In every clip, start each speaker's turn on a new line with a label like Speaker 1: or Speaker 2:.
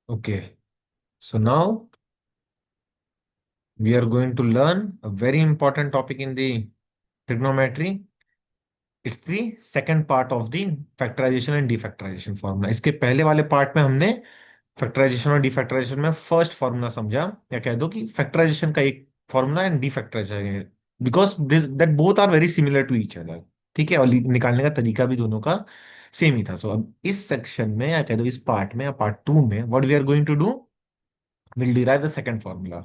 Speaker 1: Okay, so now we are going to learn a very important topic in the trigonometry. It's the second part of the factorization and defactorization formula. इसके पहले वाले part में हमने factorisation और डिफैक्टराइजेशन में first formula समझा, या कह दो कि फैक्टराइजेशन का एक formula and defactorization, because that both are very similar to each other. ठीक है, और निकालने का तरीका भी दोनों का सेम ही था। सो अब इस सेक्शन में, या कह दो इस पार्ट में या पार्ट टू में, what we are going to do, will derive the second formula.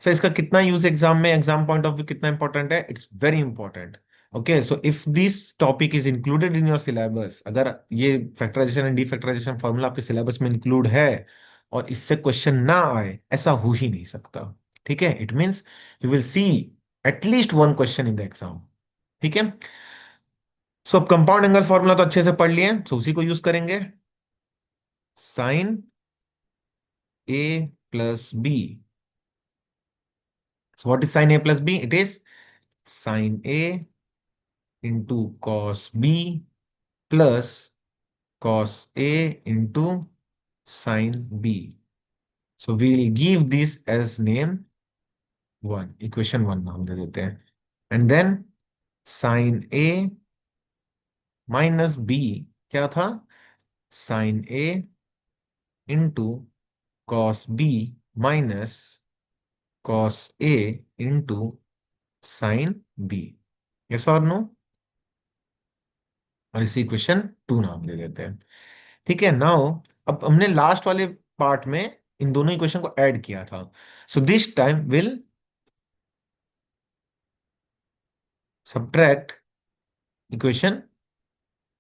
Speaker 1: Sir इसका कितना यूज एग्जाम में, एग्जाम पॉइंट ऑफ व्यू कितना इंपॉर्टेंट है? It's very important. Okay, so if this topic is included in your syllabus, अगर ये factorization and defactorization formula आपके syllabus में include है और इससे क्वेश्चन ना आए, ऐसा हो ही नहीं सकता। ठीक है, it means you will see at least one question in the exam. ठीक है, सो अब कंपाउंड एंगल फॉर्मूला तो अच्छे से पढ़ लिए, सो उसी को यूज करेंगे। Sine A plus B. So what is sine A plus B? It is sine A into cos B plus cos A into sin B. So we'll give this as name 1, equation 1 नाम दे देते हैं। And then sin A minus B क्या था? Sin A into cos B minus cos A into sin B। Yes or no? और इसी equation 2 नाम दे देते हैं। ठीक है, नाउ अब हमने लास्ट वाले पार्ट में इन दोनों इक्वेशन को ऐड किया था। So this time will subtract equation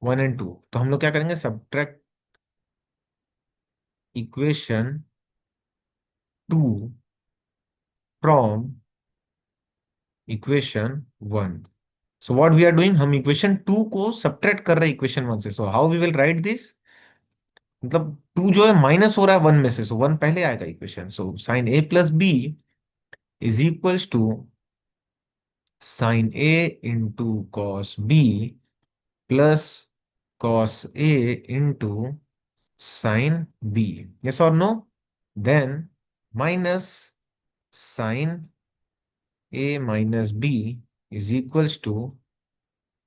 Speaker 1: 1 and 2। तो हम लोग क्या करेंगे? Subtract equation 2 from equation 1। So what we are doing, हम इक्वेशन 2 को सब्ट्रैक्ट कर रहे हैं इक्वेशन 1 से। So how we will write this, मतलब 2 जो है माइनस हो रहा है 1 में से, सो 1 पहले आएगा equation. So sine A plus B is equals to sine A into cos B plus cos A into sin B. Yes or no? Then minus sin A minus B is equals to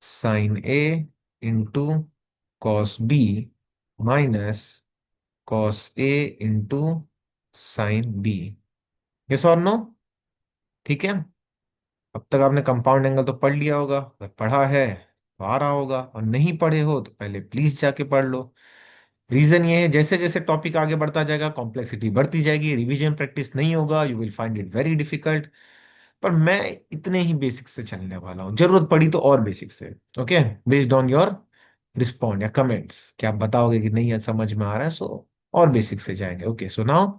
Speaker 1: sin A into cos B minus cos A into sin B. Yes or no? ठीक है, अब तक आपने compound angle तो पढ़ लिया होगा। अगर पढ़ा है तो आ रहा होगा, और नहीं पढ़े हो तो पहले प्लीज जाके पढ़ लो। रीजन ये है, जैसे जैसे टॉपिक आगे बढ़ता जाएगा कॉम्प्लेक्सिटी बढ़ती जाएगी, रिवीजन प्रैक्टिस नहीं होगा, you will find it very difficult. पर मैं इतने ही बेसिक से चलने वाला हूँ, जरूरत पड़ी तो और बेसिक से। Okay, based on your respond या कमेंट्स, कि आप बताओगे कि नहीं समझ में आ रहा है, सो और बेसिक से जाएंगे। ओके, सो नाउ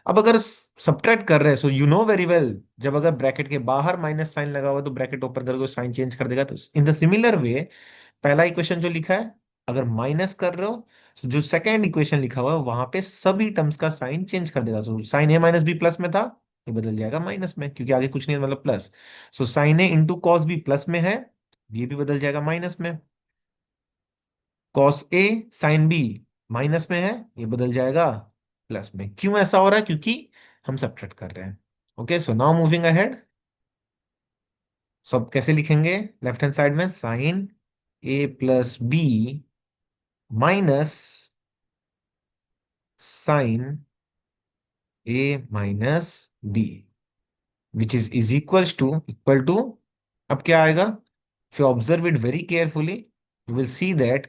Speaker 1: अब अगर सब्ट्रैक्ट कर रहे हैं, so you know very well, जब अगर ब्रैकेट के बाहर माइनस साइन लगा हुआ तो ब्रैकेट ओपन करके साइन चेंज कर देगा। तो इन द सिमिलर वे, पहला इक्वेशन जो लिखा है, अगर माइनस कर रहे हो तो जो सेकंड इक्वेशन लिखा हुआ है वहां पे सभी टर्म्स का साइन चेंज कर देगा। तो sign A minus B plus में था, ये बदल जाएगा माइनस में, क्योंकि आगे कुछ नहीं है, मतलब plus. So sine A into cos B plus में है, ये भी बदल जाएगा माइनस में। Cos A sine B minus में है, ये बदल जाएगा प्लस में। क्यों ऐसा हो रहा है? क्योंकि हम सब्ट्रैक्ट कर रहे हैं। Okay, so now moving ahead. सब कैसे लिखेंगे? लेफ्ट हैंड साइड में sine A plus B minus sine A minus B, which is equal to अब क्या आएगा? if you observe it very carefully, you will see that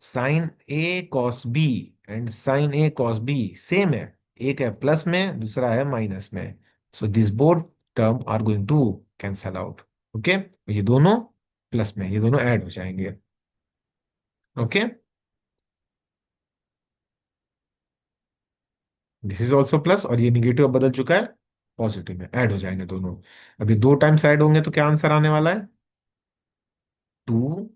Speaker 1: sin a cos b and sin a cos b same है। एक है plus में, दूसरा है minus में। So this both term are going to cancel out. Okay, ये दोनों plus में, ये दोनों ऐड हो जाएंगे। Okay, this is also plus, और ये निगेटिव अब बदल चुका है पॉजिटिव में, ऐड हो जाएंगे दोनों। अभी दो टाइम्स ऐड होंगे तो क्या आंसर आने वाला है? 2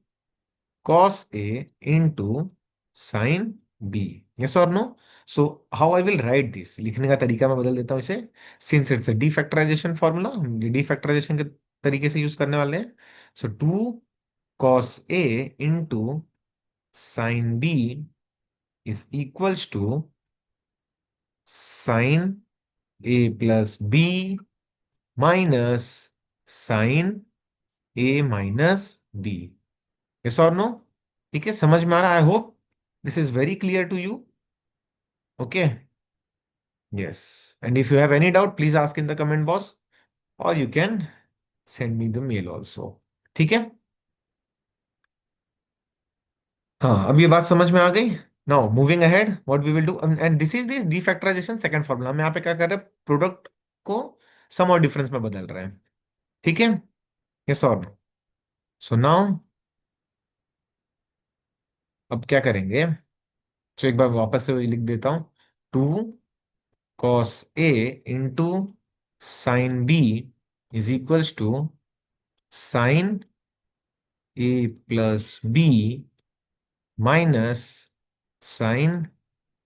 Speaker 1: cos A into sin B। Yes और no? So how I will write this, लिखने का तरीका मैं बदल देता हूँ इसे। Since it's a defactorization formula, हम डीफैक्टराइजेशन के तरीके से यूज करने वाले हैं। So 2 cos A into sin B is equals to sine A plus B minus sine A minus B. Yes और नो? ठीक है, समझ में आ रहा? I hope this is very clear to you. Okay. Yes. And if you have any doubt please ask in the comment box, और you can send me the mail also. ठीक है। हाँ, अब ये बात समझ में आ गई। Now moving ahead what we will do, and this is this defactorization second formula. हम यहाँ पे क्या कर रहे हैं, प्रोडक्ट को सम और डिफरेंस में बदल रहे हैं। ठीक है। यस और नो? सो नाउ अब क्या करेंगे, तो एक बार वापस से वही लिख देता हूं। 2 cos A sine B is equals to sine A plus B minus sine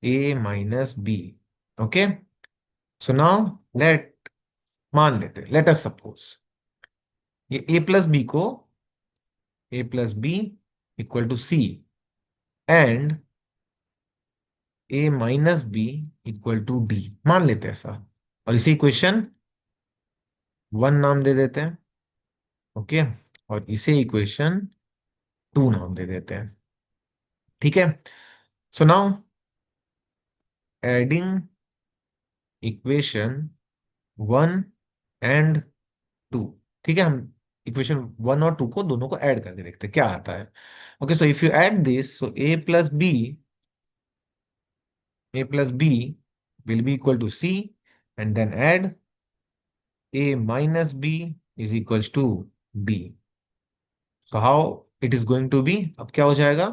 Speaker 1: A minus B. Okay. So now मान लेते, लेट अस सपोज ये A plus B equal to C and A minus B equal to D, मान लेते हैं ऐसा। और इसे equation 1 नाम दे देते हैं। ओके। और इसे इक्वेशन 2 नाम दे देते हैं। ठीक है। So now adding equation 1 and 2। ठीक है, हम इक्वेशन 1 और 2 को दोनों को ऐड करके देखते हैं क्या आता है। Okay, so if you add this, so a plus b will be equal to c, and then add a minus b is equals to d. So how it is going to be? अब क्या हो जाएगा,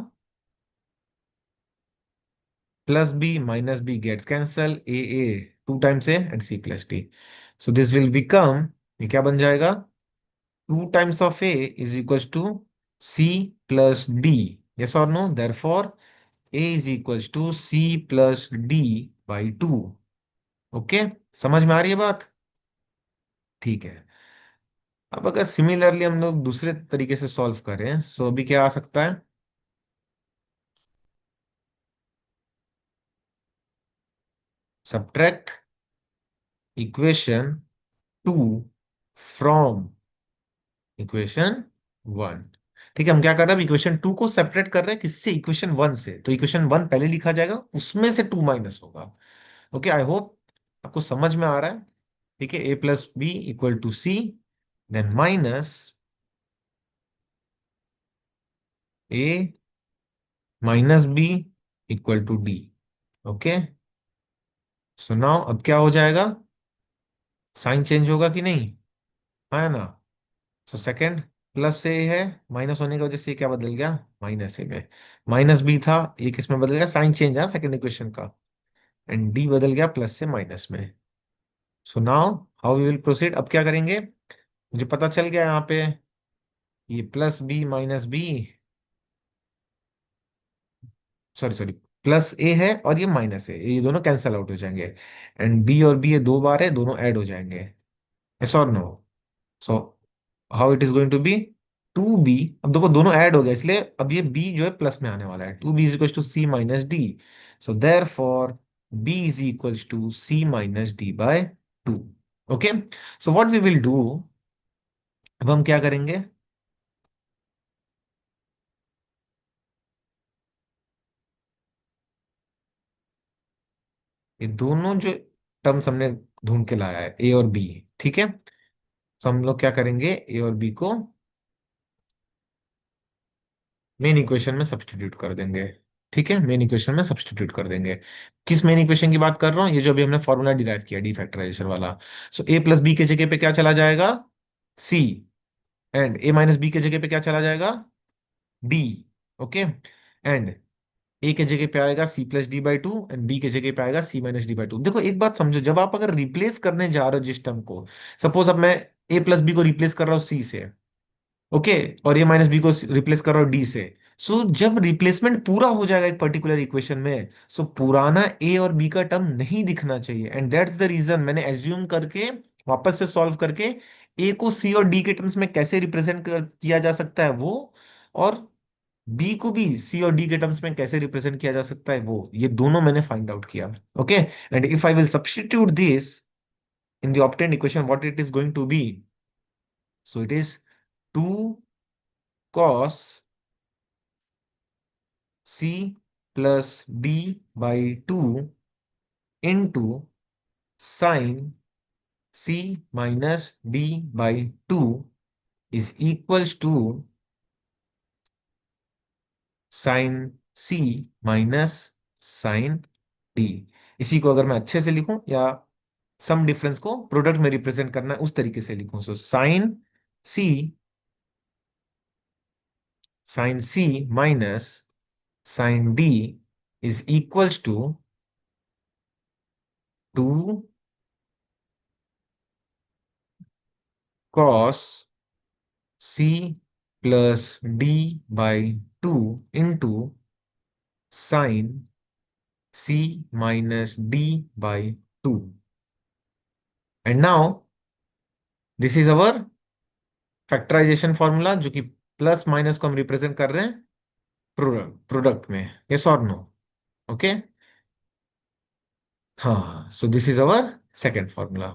Speaker 1: plus B minus B gets cancel, A 2 times a and c plus d. So this will become, ये क्या बन जाएगा, 2 times of a is equals to c plus d. Yes or no? Therefore a is equals to c plus d by 2. Okay, समझ में आ रही है बात? ठीक है। अब अगर सिमिलरली हम लोग दूसरे तरीके से सॉल्व करें, सो अभी क्या आ सकता है, सब्ट्रैक्ट इक्वेशन 2 फ्रॉम इक्वेशन 1। ठीक है, हम क्या कर रहे हैं, इक्वेशन 2 को सेपरेट कर रहे हैं किससे, इक्वेशन 1 से। तो इक्वेशन 1 पहले लिखा जाएगा, उसमें से 2 माइनस होगा। ओके, आई होप आपको समझ में आ रहा है। ठीक है, A plus B equal to C, then minus A minus B equal to D. Okay. So now अब क्या हो जाएगा, साइन चेंज होगा कि नहीं, है ना? सो सेकंड प्लस से है, माइनस होने की वजह से ये क्या बदल गया, माइनस ए में। माइनस बी था, ये किस में बदल गया, साइन चेंज है सेकंड इक्वेशन का, एंड डी बदल गया प्लस से माइनस में। So now how we will proceed, अब क्या करेंगे, मुझे पता चल गया यहाँ पे, ये plus B minus B, sorry sorry, plus A है और ये माइनस है, ये दोनों कैंसल आउट हो जाएंगे, एंड बी और बी ये 2 बार है, दोनों ऐड हो जाएंगे। यस और no? So how it is going to be, 2b, अब देखो दोनों ऐड हो गए, इसलिए अब ये b जो है प्लस में आने वाला है, 2b is equal to C minus D. So therefore b is equal to C minus D by 2। Okay. So what we will do, अब हम क्या करेंगे, ये दोनों जो टर्म्स हमने ढूंढ के लाया है, a और b, ठीक है, तो हम लोग क्या करेंगे, a और b को मेन इक्वेशन में सब्स्टिट्यूट कर देंगे। ठीक है, मेन इक्वेशन में सब्स्टिट्यूट कर देंगे। किस मेन इक्वेशन की बात कर रहा हूँ, ये जो अभी हमने फॉर्मूला डिराइव किया डी फैक्टराइजेशन वाला। सो ए प्लस बी के जगह पे क्या चला जाएगा, सी, एंड ए माइनस बी के जगह पे क्या चला जाएगा, डी। ओके। एंड ए के जगह पे आएगा C plus D by 2, and B के जगह पे आएगा सी माइनस डी बाई 2। देखो एक बात समझो, जब आप अगर रिप्लेस करने जा रहे हो जिस टर्म को, सपोज अब मैं ए प्लस बी को रिप्लेस कर रहा हूँ सी से, ओके, और ए माइनस बी को रिप्लेस कर रहा हूँ डी से। सो जब रिप्लेसमेंट पूरा हो जाएगा एक पर्टिकुलर इक्वेशन में, सो पुराना ए और बी का टर्म नहीं दिखना चाहिए, एंड दैट्स द रीजन मैंने एज्यूम करके वापस से सॉल्व करके ए को सी और डी के टर्म्स में कैसे रिप्रेजेंट किया जा सकता है वो, और बी को भी सी और डी के टर्म्स में कैसे रिप्रेजेंट किया जा सकता है, वो ये दोनों मैंने फाइंड आउट किया. Okay. And if I will substitute this in the obtained equation, what it is going to be? So it is 2 cos c plus d by 2 into sin c minus d by 2 is equals to sin c minus sin d. इसी को अगर मैं अच्छे से लिखूं, या sum difference को product में रिप्रेजेंट करना है उस तरीके से लिखूं, so C sine C minus sin d is equals to 2 cos c plus d by 2 into sin c minus d by 2. And now this is our factorization formula, जो कि प्लस माइनस को हम रिप्रेजेंट कर रहे हैं product में. Yes और no? Okay. हाँ, so this is our second formula.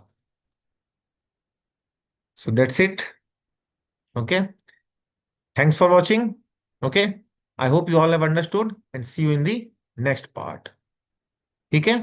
Speaker 1: So that's it. Okay. Thanks for watching. Okay. I hope you all have understood and see you in the next part. ठीक है.